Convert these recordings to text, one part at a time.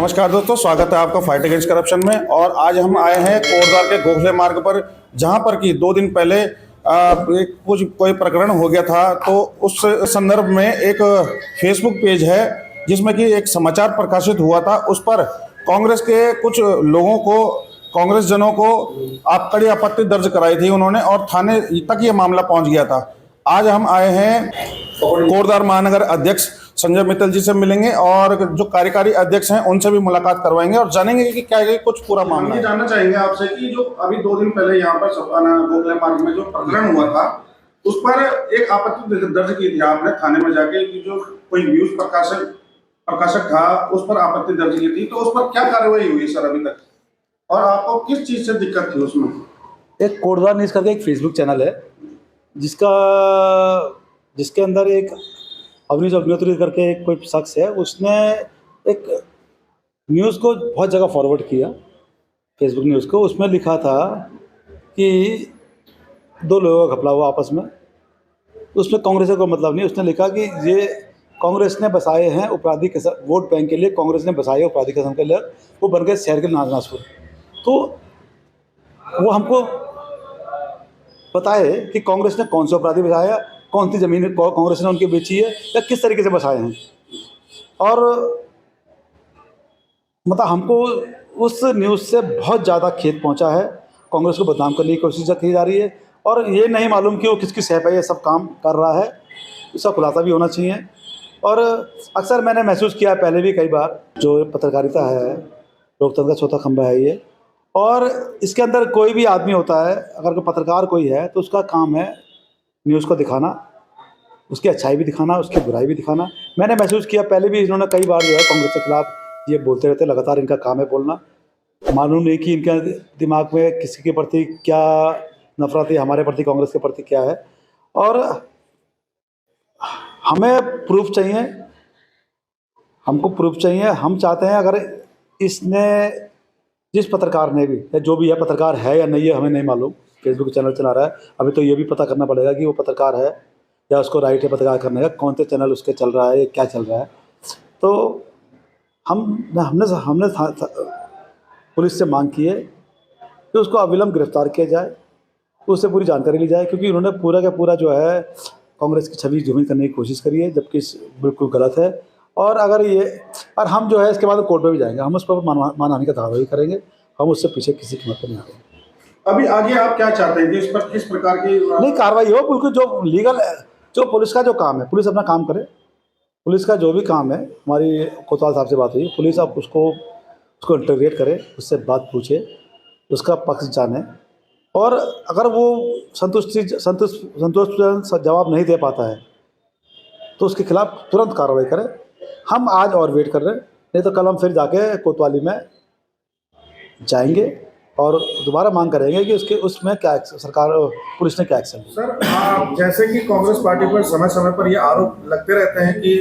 नमस्कार दोस्तों, स्वागत है आपका फाइट अगेंस्ट करप्शन में। और आज हम आए हैं कोटद्वार के गोखले मार्ग पर, जहां पर कि 2 दिन पहले कोई प्रकरण हो गया था। तो उस संदर्भ में एक फेसबुक पेज है जिसमें कि एक समाचार प्रकाशित हुआ था। उस पर कांग्रेस के कुछ लोगों को, कांग्रेस जनों को आप कड़ी आपत्ति दर्ज कराई थी उन्होंने, और थाने तक ये मामला पहुंच गया था। आज हम आए हैं कोटद्वार महानगर अध्यक्ष संजय मित्तल जी से मिलेंगे और जो कार्यकारी अध्यक्ष हैं उनसे भी मुलाकात करवाएंगे और जानेंगे कि क्या है कुछ पूरा मामला। ये जानना चाहेंगे आपसे कि जो अभी 2 दिन पहले यहाँ पर गोखले मार्ग में जो प्रकरण हुआ था, उस पर एक आपत्ति दर्ज की थी आपने थाने में जाके, कि जो कोई न्यूज प्रकाशक था उस पर आपत्ति दर्ज की थी। तो उस पर क्या कार्रवाई हुई सर अभी तक, और आपको किस चीज से दिक्कत थी उसमें? एक कोटद्वार न्यूज़ करके एक फेसबुक चैनल है जिसके अंदर एक अवनीश अग्निहोत्री करके एक कोई शख्स है, उसने एक न्यूज़ को बहुत जगह फॉरवर्ड किया, फेसबुक न्यूज़ को। उसमें लिखा था कि 2 लोगों का घपला हुआ आपस में, उसमें कांग्रेस का कोई मतलब नहीं। उसने लिखा कि ये कांग्रेस ने बसाए हैं अपराधी के वोट बैंक के लिए, कांग्रेस ने बसाए अपराधी किस्म के लिए, वो बन गए शहर के नासपुर। तो वो हमको बताए कि कांग्रेस ने कौन सा अपराधी बसाया, कौन सी ज़मीन कांग्रेस ने उनकी बेची है, या किस तरीके से बसाए हैं। और मतलब हमको उस न्यूज़ से बहुत ज़्यादा खेद पहुंचा है। कांग्रेस को बदनाम करने की कोशिश की जा रही है, और ये नहीं मालूम कि वो किसकी सह पे ये सब काम कर रहा है। इसका खुलासा भी होना चाहिए। और अक्सर मैंने महसूस किया है पहले भी कई बार, जो पत्रकारिता है लोकतंत्र का चौथा खंभा है ये, और इसके अंदर कोई भी आदमी होता है, अगर कोई पत्रकार कोई है तो उसका काम है न्यूज़ को दिखाना, उसकी अच्छाई भी दिखाना, उसकी बुराई भी दिखाना। मैंने महसूस किया पहले भी इन्होंने कई बार जो है कांग्रेस के खिलाफ ये बोलते रहते, लगातार इनका काम है बोलना। मालूम नहीं कि इनके दिमाग में किसी के प्रति क्या नफरत है, हमारे प्रति, कांग्रेस के प्रति क्या है। और हमें प्रूफ चाहिए, हमको प्रूफ चाहिए। हम चाहते हैं, अगर इसने, जिस पत्रकार ने भी, या जो भी है, पत्रकार है या नहीं है हमें नहीं मालूम, फेसबुक चैनल चला रहा है, अभी तो ये भी पता करना पड़ेगा कि वो पत्रकार है या उसको राइट है पत्रकार करने का, कौन से चैनल उसके चल रहा है, क्या चल रहा है। तो हमने पुलिस से मांग की है कि उसको अविलंब गिरफ्तार किया जाए, उससे पूरी जानकारी ली जाए, क्योंकि उन्होंने पूरा का पूरा जो है कांग्रेस की छवि धूमिल करने की कोशिश करी है, जबकि बिल्कुल गलत है। और हम जो है इसके बाद कोर्ट में भी जाएंगे, हम उस पर मानहानि का दावा भी करेंगे, हम उससे पीछे किसी कीमत पर नहीं आ रहे। अभी आगे आप क्या चाहते हैं कि इस पर किस प्रकार की नहीं कार्रवाई हो, बिल्कुल जो लीगल, जो पुलिस का जो काम है, पुलिस अपना काम करे। पुलिस का जो भी काम है, हमारी कोतवाल साहब से बात हुई, पुलिस अब उसको इंटरोगेट करे, उससे बात पूछे, उसका पक्ष जाने, और अगर वो संतोषजनक जवाब नहीं दे पाता है तो उसके खिलाफ तुरंत कार्रवाई करे। हम आज और वेट कर रहे हैं, नहीं तो कल हम फिर जाके कोतवाली में जाएंगे और दोबारा मांग करेंगे कि उसमें क्या सरकार, पुलिस ने क्या एक्शन। सर, जैसे कि कांग्रेस पार्टी पर समय समय पर ये आरोप लगते रहते हैं कि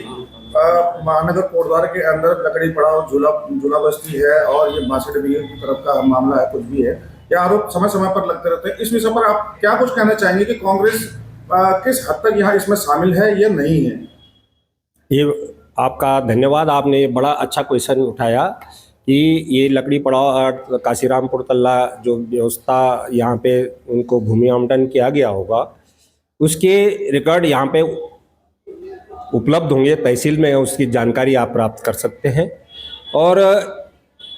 महानगर कोटद्वार के अंदर लकड़ी पड़ाव, झूला बस्ती है, और ये मार्केट भी की तरफ का मामला है, कुछ भी है, ये आरोप समय समय पर लगते रहते हैं। इस विषय पर आप क्या कुछ कहना चाहेंगे कि कांग्रेस किस हद तक यहाँ इसमें शामिल है या नहीं है? ये आपका धन्यवाद, आपने ये बड़ा अच्छा क्वेश्चन उठाया कि ये लकड़ी पड़ाव काशीरामपुर तल्ला जो व्यवस्था यहाँ पे उनको भूमि आवंटन किया गया होगा, उसके रिकॉर्ड यहाँ पे उपलब्ध होंगे तहसील में, उसकी जानकारी आप प्राप्त कर सकते हैं। और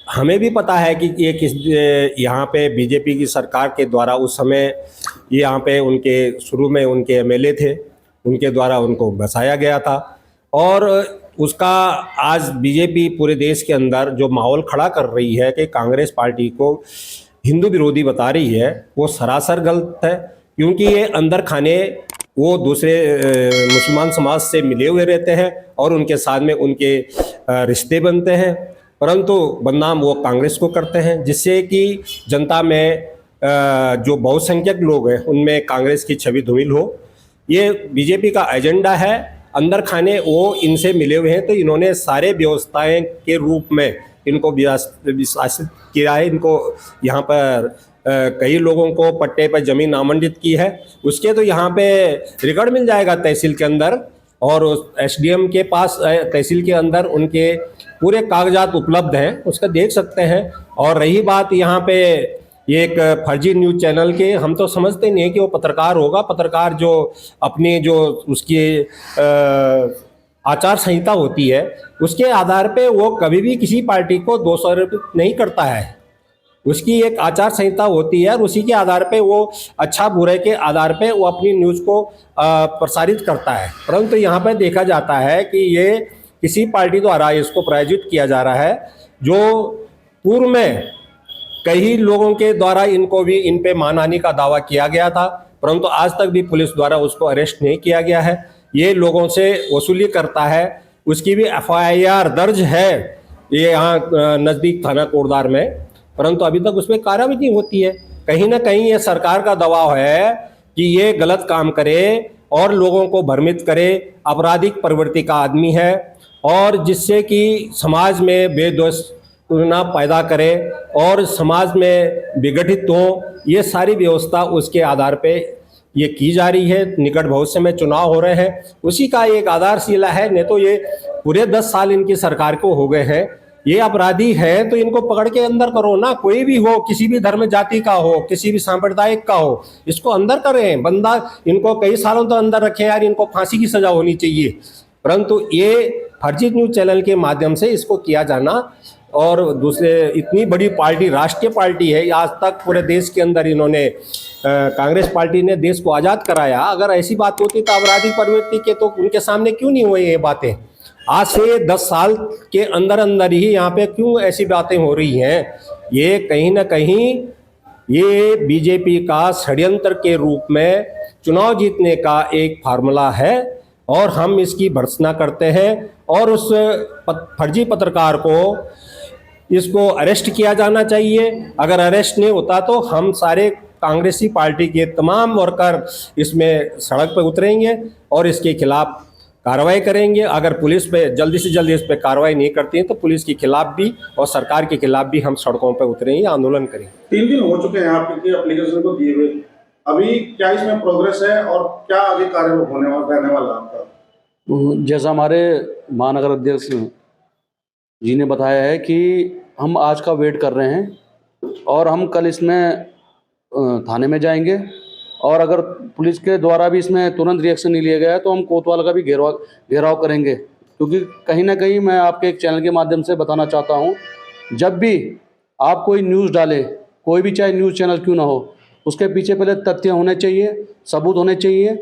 हमें भी पता है कि ये यहाँ पे बीजेपी की सरकार के द्वारा उस समय ये यहाँ पे उनके शुरू में उनके एमएलए थे, उनके द्वारा उनको बसाया गया था। और उसका आज बीजेपी पूरे देश के अंदर जो माहौल खड़ा कर रही है कि कांग्रेस पार्टी को हिंदू विरोधी बता रही है, वो सरासर गलत है। क्योंकि ये अंदर खाने वो दूसरे मुसलमान समाज से मिले हुए रहते हैं और उनके साथ में उनके रिश्ते बनते हैं, परंतु बदनाम वो कांग्रेस को करते हैं, जिससे कि जनता में जो बहुसंख्यक लोग हैं उनमें कांग्रेस की छवि धूमिल हो। ये बीजेपी का एजेंडा है, अंदर खाने वो इनसे मिले हुए हैं, तो इन्होंने सारे व्यवस्थाएं के रूप में इनको विशासित किया है। इनको यहाँ पर कई लोगों को पट्टे पर ज़मीन आवंटित की है, उसके तो यहाँ पे रिकॉर्ड मिल जाएगा तहसील के अंदर। और एसडीएम के पास तहसील के अंदर उनके पूरे कागजात उपलब्ध हैं, उसका देख सकते हैं। और रही बात यहाँ पे ये एक फर्जी न्यूज़ चैनल के, हम तो समझते नहीं है कि वो पत्रकार होगा। पत्रकार जो अपनी जो उसकी आचार संहिता होती है उसके आधार पे वो कभी भी किसी पार्टी को दोषारोपित नहीं करता है। उसकी एक आचार संहिता होती है और उसी के आधार पे वो अच्छा बुरे के आधार पे वो अपनी न्यूज़ को प्रसारित करता है। परंतु यहाँ पे देखा जाता है कि ये किसी पार्टी द्वारा इसको प्रायोजित किया जा रहा है, जो पूर्व में कई लोगों के द्वारा इनको भी इन पे मानहानि का दावा किया गया था, परंतु आज तक भी पुलिस द्वारा उसको अरेस्ट नहीं किया गया है। ये लोगों से वसूली करता है, उसकी भी एफआईआर दर्ज है ये यहाँ नज़दीक थाना कोटद्वार में, परंतु अभी तक उसमें कार्रवाई नहीं होती है। कहीं ना कहीं ये सरकार का दबाव है कि ये गलत काम करे और लोगों को भ्रमित करे, आपराधिक प्रवृत्ति का आदमी है और जिससे कि समाज में बेदोष ना पैदा करे और समाज में विघटित हो, ये सारी व्यवस्था उसके आधार पे ये की जा रही है। निकट भविष्य में चुनाव हो रहे हैं, उसी का एक आधारशिला है। नहीं तो ये पूरे 10 साल इनकी सरकार को हो गए हैं। ये अपराधी है तो इनको पकड़ के अंदर करो ना, कोई भी हो, किसी भी धर्म जाति का हो, किसी भी सांप्रदायिक का हो, इसको अंदर करें। बंदा इनको कई सालों तक अंदर रखें यार, इनको फांसी की सजा होनी चाहिए। परंतु ये फर्जी न्यूज़ चैनल के माध्यम से इसको किया जाना, और दूसरे इतनी बड़ी पार्टी, राष्ट्रीय पार्टी है, आज तक पूरे देश के अंदर इन्होंने कांग्रेस पार्टी ने देश को आज़ाद कराया। अगर ऐसी बात होती तो आपराधिक प्रवृत्ति के तो उनके सामने क्यों नहीं हुई ये बातें? आज से 10 साल के अंदर अंदर ही यहाँ पे क्यों ऐसी बातें हो रही हैं? ये कहीं ना कहीं ये बीजेपी का षड्यंत्र के रूप में चुनाव जीतने का एक फार्मूला है और हम इसकी भर्त्सना करते हैं। और उस फर्जी पत्रकार को इसको अरेस्ट किया जाना चाहिए। अगर अरेस्ट नहीं होता तो हम सारे कांग्रेसी पार्टी के तमाम वर्कर इसमें सड़क पर उतरेंगे और इसके खिलाफ कार्रवाई करेंगे। अगर पुलिस पे जल्दी से जल्दी इस पर कार्रवाई नहीं करती है तो पुलिस के खिलाफ भी और सरकार के खिलाफ भी हम सड़कों पर उतरेंगे, आंदोलन करेंगे। 3 दिन हो चुके हैं आपके एप्लीकेशन को दिए हुए, अभी क्या इसमें प्रोग्रेस है और क्या आगे कार्य होने वाला रहने वाला आपका? जैसा हमारे महानगर अध्यक्ष जी ने बताया है कि हम आज का वेट कर रहे हैं और हम कल इसमें थाने में जाएंगे और अगर पुलिस के द्वारा भी इसमें तुरंत रिएक्शन नहीं लिया गया तो हम कोतवाल का भी घेराव करेंगे। क्योंकि कहीं ना कहीं मैं आपके एक चैनल के माध्यम से बताना चाहता हूं, जब भी आप कोई न्यूज़ डालें, कोई भी चाहे न्यूज़ चैनल क्यों ना हो, उसके पीछे पहले तथ्य होने चाहिए, सबूत होने चाहिए।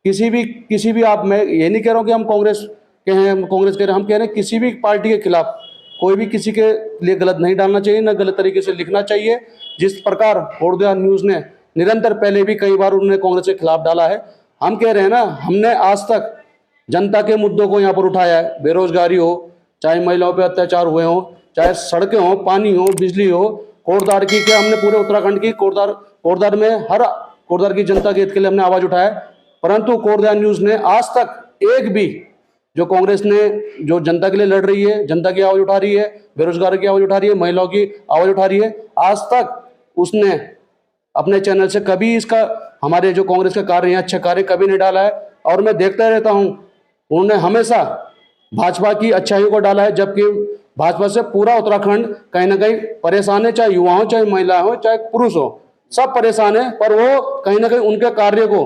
किसी भी आप, मैं ये नहीं कह रहा हूँ कि हम कांग्रेस के हैं, हम कांग्रेस कह रहे हैं, हम कह रहे हैं किसी भी पार्टी के खिलाफ कोई भी किसी के लिए गलत नहीं डालना चाहिए, ना गलत तरीके से लिखना चाहिए। जिस प्रकार कोटद्वार न्यूज़ ने निरंतर पहले भी कई बार उन्होंने कांग्रेस के खिलाफ डाला है, हम कह रहे हैं ना, हमने आज तक जनता के मुद्दों को यहाँ पर उठाया है। बेरोजगारी हो, चाहे महिलाओं पर अत्याचार हुए हों, चाहे सड़कें हों, पानी हो, बिजली हो, कोटद्वार की क्या हमने पूरे उत्तराखंड की कोटद्वार में हर कोटद्वार की जनता के हित के लिए हमने आवाज़ उठाया। परंतु कोटद्वार न्यूज़ ने आज तक एक भी, जो कांग्रेस ने जो जनता के लिए लड़ रही है, जनता की आवाज़ उठा रही है, बेरोजगार की आवाज़ उठा रही है, महिलाओं की आवाज़ उठा रही है, आज तक उसने अपने चैनल से कभी इसका हमारे जो कांग्रेस का कार्य है, अच्छे कार्य कभी नहीं डाला है। और मैं देखता रहता हूँ, उन्होंने हमेशा भाजपा की अच्छाइयों को डाला है, जबकि भाजपा से पूरा उत्तराखंड कहीं ना कहीं परेशान है, चाहे युवा हो, चाहे महिला हो, चाहे पुरुष हो, सब परेशान है। पर वो कहीं ना कहीं उनके कार्य को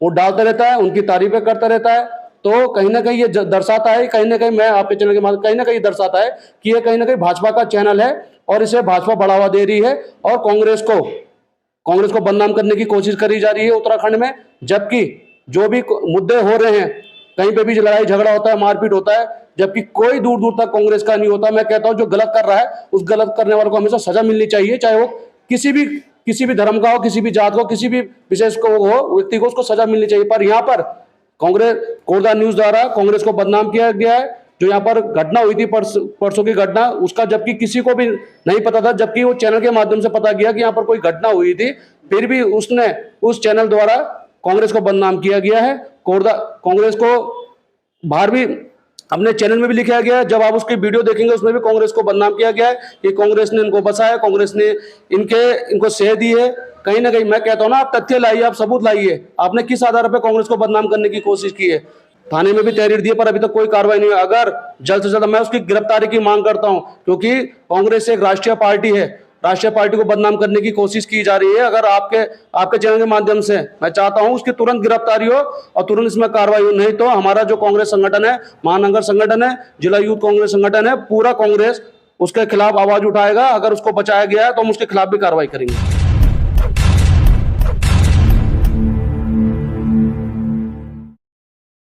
वो डालता रहता है, उनकी तारीफें करता रहता है। तो कहीं ना कहीं ये दर्शाता है, कहीं ना कहीं मैं आपके चैनल के माध्यम कहीं ना कहीं दर्शाता है कि ये कहीं ना कहीं भाजपा का चैनल है और इसे भाजपा बढ़ावा दे रही है और कांग्रेस को बदनाम करने की कोशिश करी जा रही है उत्तराखंड में। जबकि जो भी मुद्दे हो रहे हैं, कहीं पे भी लड़ाई झगड़ा होता है, मारपीट होता है, जबकि कोई दूर दूर तक कांग्रेस का नहीं होता। मैं कहता हूं जो गलत कर रहा है उस गलत करने वाले को हमेशा सजा मिलनी चाहिए, चाहे वो किसी भी धर्म का हो, किसी भी जात को, किसी भी विशेष को हो, व्यक्ति को, उसको सजा मिलनी चाहिए। पर यहाँ पर कांग्रेस कोटद्वार न्यूज़ द्वारा कांग्रेस को बदनाम किया गया है। जो यहाँ पर घटना हुई थी परसों की घटना, उसका जबकि किसी को भी नहीं पता था, जबकि वो चैनल के माध्यम से पता गया कि यहाँ पर कोई घटना हुई थी, फिर भी उसने उस चैनल द्वारा कांग्रेस को बदनाम किया गया है। कांग्रेस को बाहर भी अपने चैनल में भी लिखा गया है, जब आप उसकी वीडियो देखेंगे उसमें भी कांग्रेस को बदनाम किया गया है कि कांग्रेस ने इनको बसाया, कांग्रेस ने इनको सेह दी है। कहीं ना कहीं मैं कहता हूं ना, आप तथ्य लाइए, आप सबूत लाइए, आपने किस आधार पर कांग्रेस को बदनाम करने की कोशिश की है। थाने में भी तहरीर दी है, पर अभी तक कोई कार्रवाई नहीं हुई। अगर जल्द से जल्द, मैं उसकी गिरफ्तारी की मांग करता हूं, क्योंकि कांग्रेस एक राष्ट्रीय पार्टी है, राष्ट्रीय पार्टी को बदनाम करने की कोशिश की जा रही है। अगर आपके चैनल के माध्यम से मैं चाहता हूं उसकी तुरंत गिरफ्तारी हो और तुरंत इसमें कार्रवाई हो, नहीं तो हमारा जो कांग्रेस संगठन है, महानगर संगठन है, जिला यूथ कांग्रेस संगठन है, पूरा कांग्रेस उसके खिलाफ आवाज उठाएगा। अगर उसको बचाया गया है तो हम उसके खिलाफ भी कार्रवाई करेंगे।